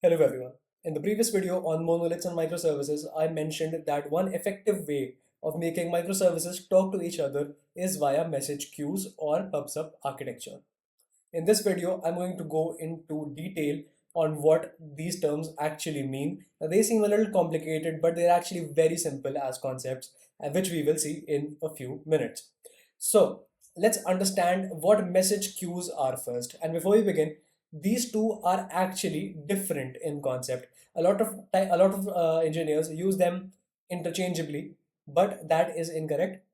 Hello everyone. In the previous video on monoliths and microservices, I mentioned that one effective way of making microservices talk to each other is via message queues or pub/sub architecture. In this video, I'm going to go into detail on what these terms actually mean. Now, they seem a little complicated, but they're actually very simple as concepts, which we will see in a few minutes. So let's understand what message queues are first. And before we begin, these two are actually different in concept. A lot of engineers use them interchangeably, but that is incorrect.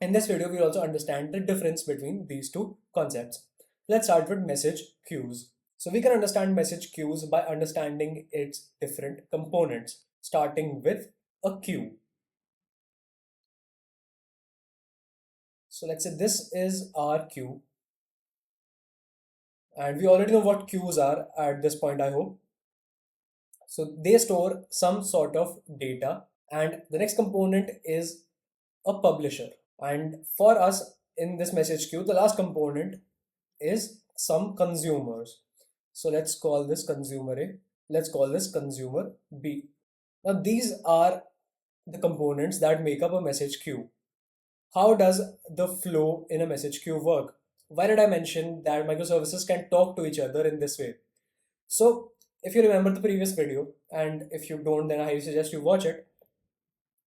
In this video, we'll also understand the difference between these two concepts. Let's start with message queues. So we can understand message queues by understanding its different components, starting with a queue. So let's say this is our queue, and we already know what queues are at this point, I hope. So they store some sort of data, and the next component is a publisher. And for us in this message queue, the last component is some consumers. So let's call this consumer A. Let's call this consumer B. Now these are the components that make up a message queue. How does the flow in a message queue work? Why did I mention that microservices can talk to each other in this way? So if you remember the previous video, and if you don't, then I suggest you watch it.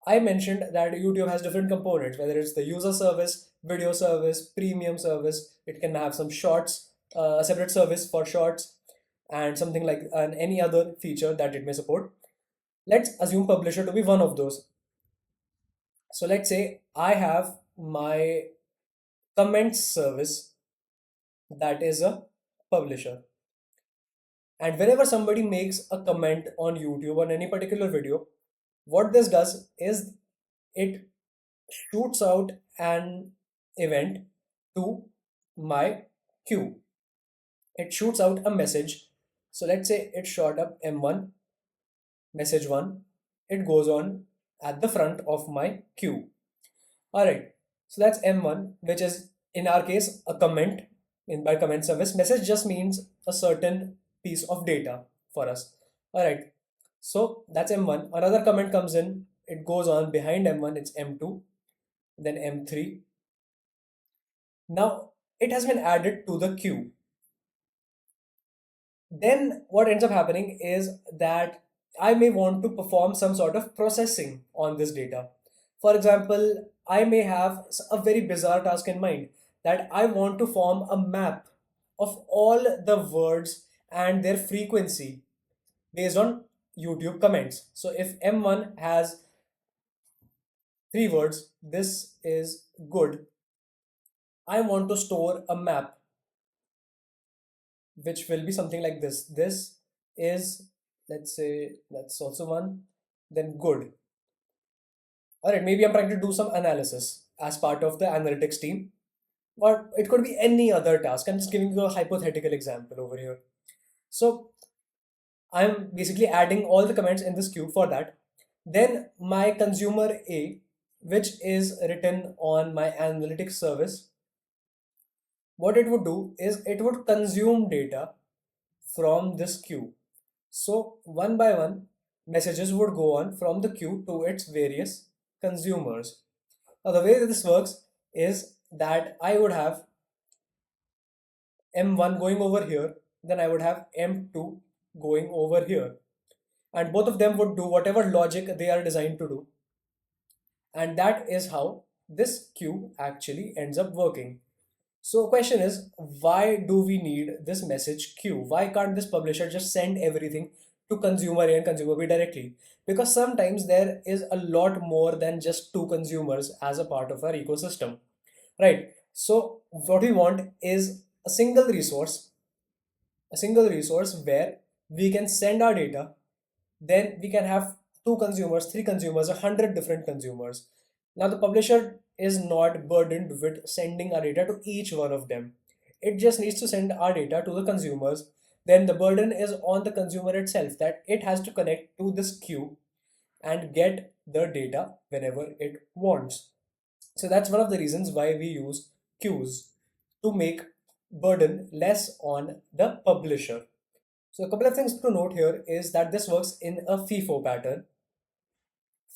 I mentioned that YouTube has different components, whether it's the user service, video service, premium service. It can have some shorts, a separate service for shorts, and something like any other feature that it may support. Let's assume publisher to be one of those. So let's say I have my comments service that is a publisher. And whenever somebody makes a comment on YouTube on any particular video, what this does is it shoots out an event to my queue. It shoots out a message. So let's say it shot up M1, message 1. It goes on at the front of my queue. Alright, so that's M1, which is in our case a comment by comment service. Message just means a certain piece of data for us. Alright, so that's M1. Another comment comes in, it goes on behind M1, it's M2, then M3. Now it has been added to the queue. Then what ends up happening is that I may want to perform some sort of processing on this data. For example, I may have a very bizarre task in mind that I want to form a map of all the words and their frequency based on YouTube comments. So if M1 has 3 words, this is good. I want to store a map which will be something like this. This is, let's say, that's also one, then good. All right, maybe I'm trying to do some analysis as part of the analytics team, or it could be any other task. I'm just giving you a hypothetical example over here. So I'm basically adding all the comments in this queue for that. Then my consumer A, which is written on my analytics service, what it would do is it would consume data from this queue. So one by one, messages would go on from the queue to its various consumers. Now the way that this works is that I would have M1 going over here, then I would have M2 going over here. And both of them would do whatever logic they are designed to do. And that is how this queue actually ends up working. So question is, why do we need this message queue? Why can't this publisher just send everything to consumer A and consumer B directly? Because sometimes there is a lot more than just two consumers as a part of our ecosystem, right? So what we want is a single resource where we can send our data, then we can have two consumers, three consumers, 100 different consumers. Now the publisher is not burdened with sending our data to each one of them. It just needs to send our data to the consumers. Then the burden is on the consumer itself that it has to connect to this queue and get the data whenever it wants. So that's one of the reasons why we use queues, to make burden less on the publisher. So a couple of things to note here is that this works in a FIFO pattern.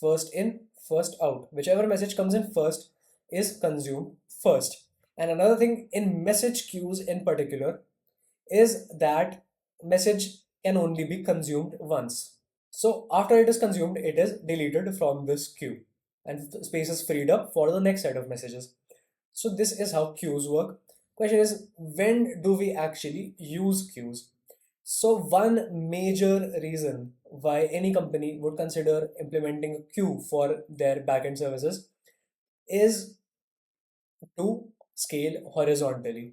First in, first out. Whichever message comes in first is consumed first. And another thing in message queues in particular is that message can only be consumed once. So after it is consumed, it is deleted from this queue and space is freed up for the next set of messages. So this is how queues work. Question is, when do we actually use queues? So one major reason why any company would consider implementing a queue for their backend services is to scale horizontally.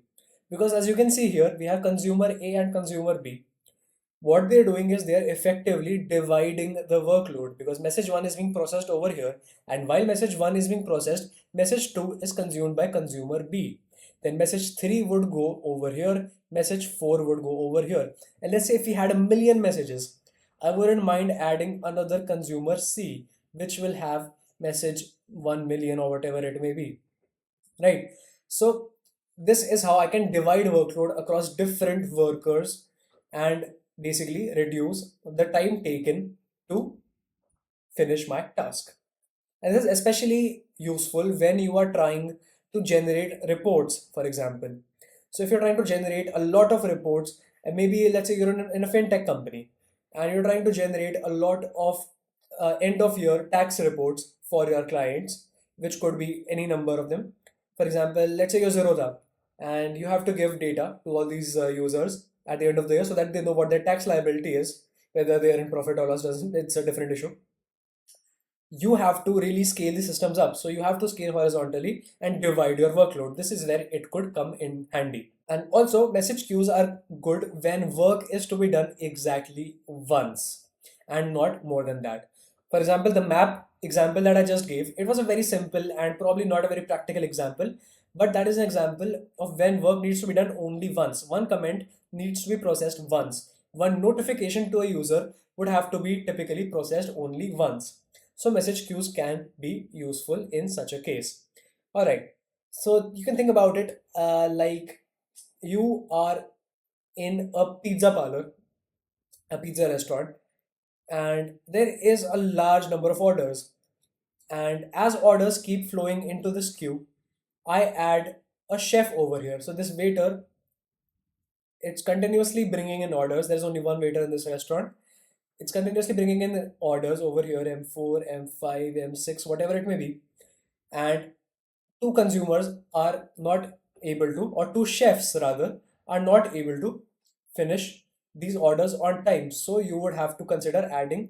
Because as you can see here, we have consumer A and consumer B. What they're doing is they're effectively dividing the workload, because message 1 is being processed over here, and while message 1 is being processed, message 2 is consumed by consumer B. Then message 3 would go over here, message 4 would go over here. And let's say if we had a million messages, I wouldn't mind adding another consumer C, which will have message 1 million or whatever it may be, right? So this is how I can divide workload across different workers and basically reduce the time taken to finish my task. And this is especially useful when you are trying to generate reports, for example. So if you're trying to generate a lot of reports, and maybe let's say you're in a fintech company and you're trying to generate a lot of end of year tax reports for your clients, which could be any number of them. For example, let's say you're Zerodha and you have to give data to all these users at the end of the year so that they know what their tax liability is, whether they are in profit or loss doesn't, it's a different issue. You have to really scale the systems up. So you have to scale horizontally and divide your workload. This is where it could come in handy. And also message queues are good when work is to be done exactly once and not more than that. For example, the map example that I just gave, it was a very simple and probably not a very practical example, but that is an example of when work needs to be done only once. One comment needs to be processed once. One notification to a user would have to be typically processed only once. So message queues can be useful in such a case. All right. So you can think about it like you are in a pizza parlor, a pizza restaurant, and there is a large number of orders. And as orders keep flowing into this queue, I add a chef over here. So this waiter, it's continuously bringing in orders. There's only one waiter in this restaurant. It's continuously bringing in orders over here, M4, M5, M6, whatever it may be. And two consumers are not able to, or two chefs rather, are not able to finish these orders on time. So you would have to consider adding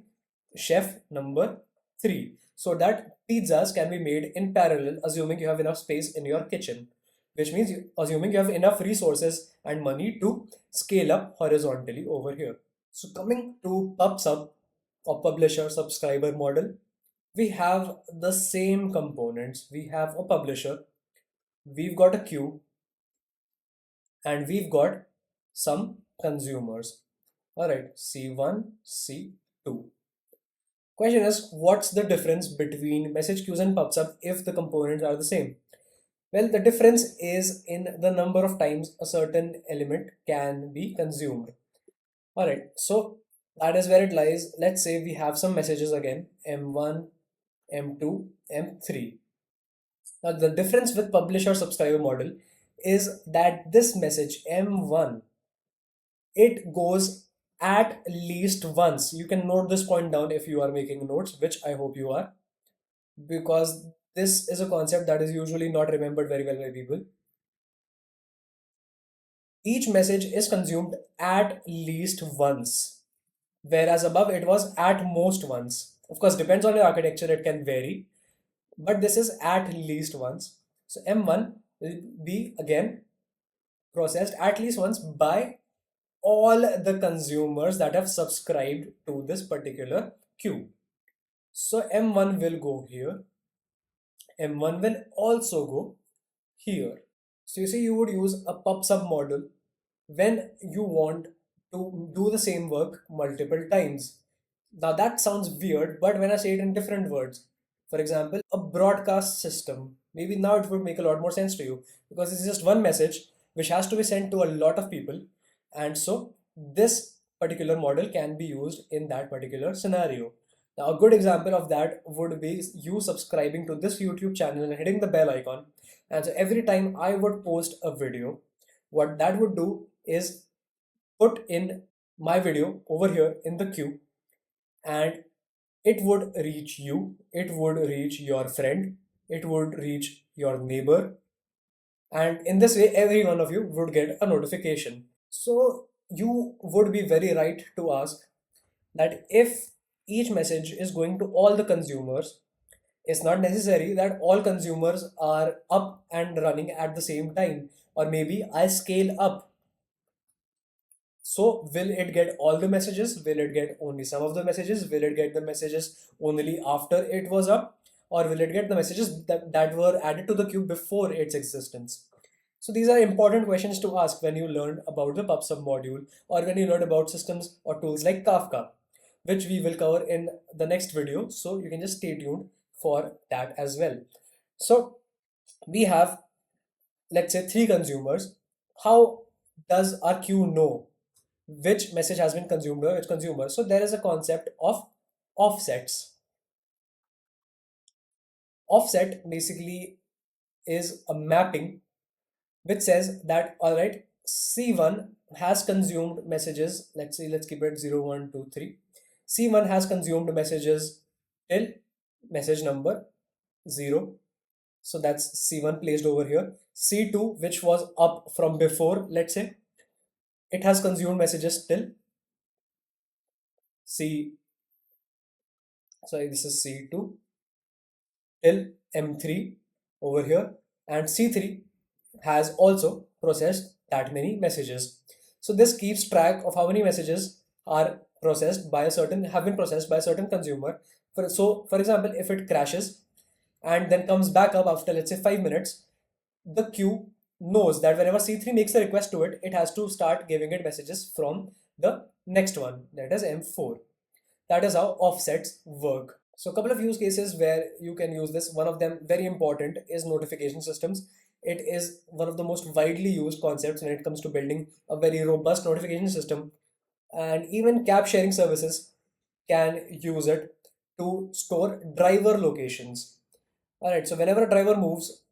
chef number 3 so that pizzas can be made in parallel, assuming you have enough space in your kitchen, which means assuming you have enough resources and money to scale up horizontally over here. So coming to PubSub or publisher subscriber model, we have the same components. We have a publisher, we've got a queue, and we've got some consumers. All right, C1, C2. Question is, what's the difference between message queues and PubSub if the components are the same? Well, the difference is in the number of times a certain element can be consumed. All right, so that is where it lies. Let's say we have some messages again, M1, M2, M3. Now, the difference with publisher subscriber model is that this message M1, it goes at least once. You can note this point down if you are making notes, which I hope you are, because this is a concept that is usually not remembered very well by people. Each message is consumed at least once, whereas above it was at most once. Of course, depends on your architecture, it can vary, but this is at least once. So M1 will be again processed at least once by all the consumers that have subscribed to this particular queue. So M1 will go here, M1 will also go here. So you see, you would use a PubSub model when you want to do the same work multiple times. Now that sounds weird, but when I say it in different words, for example, a broadcast system, maybe now it would make a lot more sense to you, because it's just one message which has to be sent to a lot of people. And so this particular model can be used in that particular scenario. Now, a good example of that would be you subscribing to this YouTube channel and hitting the bell icon. And so every time I would post a video, what that would do is put in my video over here in the queue, and it would reach you, it would reach your friend, it would reach your neighbor, and in this way, every one of you would get a notification. So you would be very right to ask that if each message is going to all the consumers, it's not necessary that all consumers are up and running at the same time, or maybe I scale up. So will it get all the messages? Will it get only some of the messages? Will it get the messages only after it was up? Or will it get the messages that were added to the queue before its existence? So these are important questions to ask when you learn about the PubSub module, or when you learn about systems or tools like Kafka, which we will cover in the next video. So you can just stay tuned for that as well. So we have, let's say, 3 consumers. How does our queue know which message has been consumed by which consumer? So there is a concept of offsets. Offset basically is a mapping which says that, all right, C1 has consumed messages. Let's say, let's keep it 0, 1, 2, 3. C1 has consumed messages till message number 0. So that's C1 placed over here. C2, which was up from before, let's say, it has consumed messages till this is C2 till M3 over here, and C3 has also processed that many messages. So this keeps track of how many messages are processed by a certain, have been processed by a certain consumer. For example, if it crashes and then comes back up after, let's say, 5 minutes, the queue knows that whenever C3 makes a request to it, it has to start giving it messages from the next one, that is M4. That is how offsets work. So a couple of use cases where you can use this. One of them, very important, is notification systems. It is one of the most widely used concepts when it comes to building a very robust notification system. And even cab sharing services can use it to store driver locations. All right, so whenever a driver moves,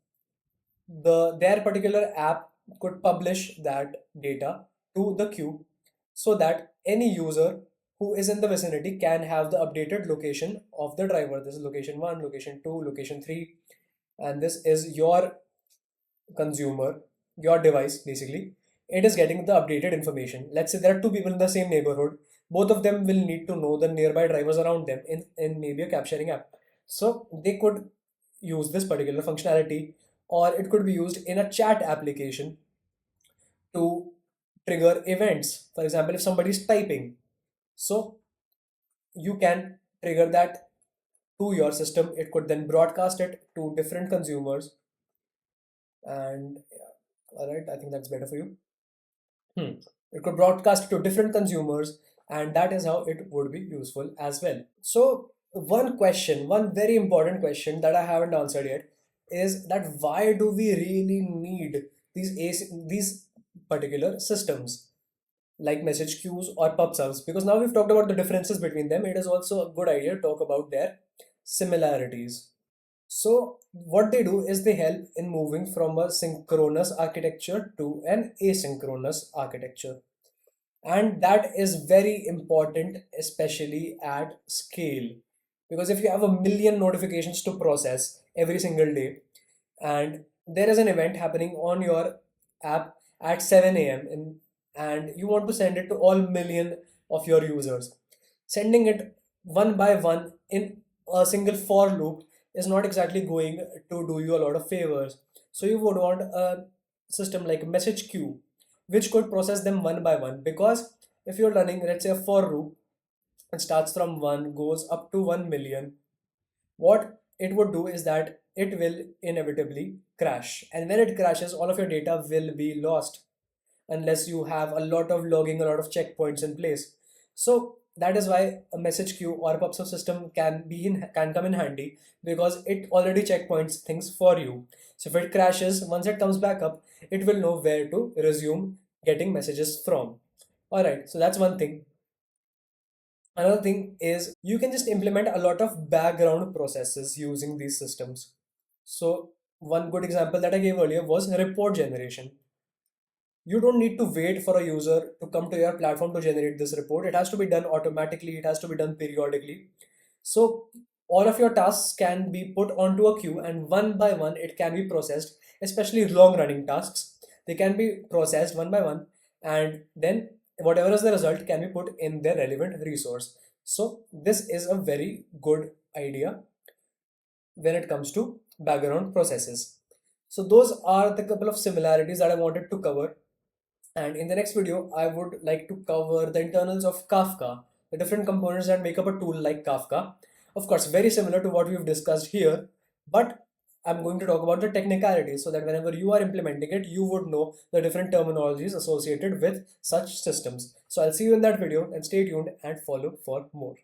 their particular app could publish that data to the queue, so that any user who is in the vicinity can have the updated location of the driver. This is location 1, location 2, location 3, and this is your consumer, your device basically. It is getting the updated information. Let's say there are 2 people in the same neighborhood. Both of them will need to know the nearby drivers around them in maybe a cab sharing app. So they could use this particular functionality, or it could be used in a chat application to trigger events. For example, if somebody is typing, so you can trigger that to your system. It could then broadcast it to different consumers. And yeah, all right, I think that's better for you. It could broadcast to different consumers, and that is how it would be useful as well. So one very important question that I haven't answered yet is that why do we really need these particular systems like message queues or pub subs? Because now we've talked about the differences between them, it is also a good idea to talk about their similarities. So what they do is they help in moving from a synchronous architecture to an asynchronous architecture. And that is very important, especially at scale. Because if you have a million notifications to process every single day, and there is an event happening on your app at 7 a.m. And you want to send it to all million of your users, sending it one by one in a single for loop is not exactly going to do you a lot of favors. So you would want a system like message queue, which could process them one by one. Because if you're running, let's say, a for loop and starts from 1, goes up to 1 million, what it would do is that it will inevitably crash. And when it crashes, all of your data will be lost unless you have a lot of logging, a lot of checkpoints in place. So that is why a message queue or a PubSub system can come in handy, because it already checkpoints things for you. So if it crashes, once it comes back up, it will know where to resume getting messages from. All right, so that's one thing. Another thing is you can just implement a lot of background processes using these systems. So one good example that I gave earlier was report generation. You don't need to wait for a user to come to your platform to generate this report. It has to be done automatically, it has to be done periodically. So all of your tasks can be put onto a queue, and one by one it can be processed, especially long running tasks. They can be processed one by one, and then whatever is the result can be put in their relevant resource. So this is a very good idea when it comes to background processes. So those are the couple of similarities that I wanted to cover. And in the next video, I would like to cover the internals of Kafka, the different components that make up a tool like Kafka. Of course, very similar to what we've discussed here, but I'm going to talk about the technicalities so that whenever you are implementing it, you would know the different terminologies associated with such systems. So I'll see you in that video, and stay tuned and follow for more.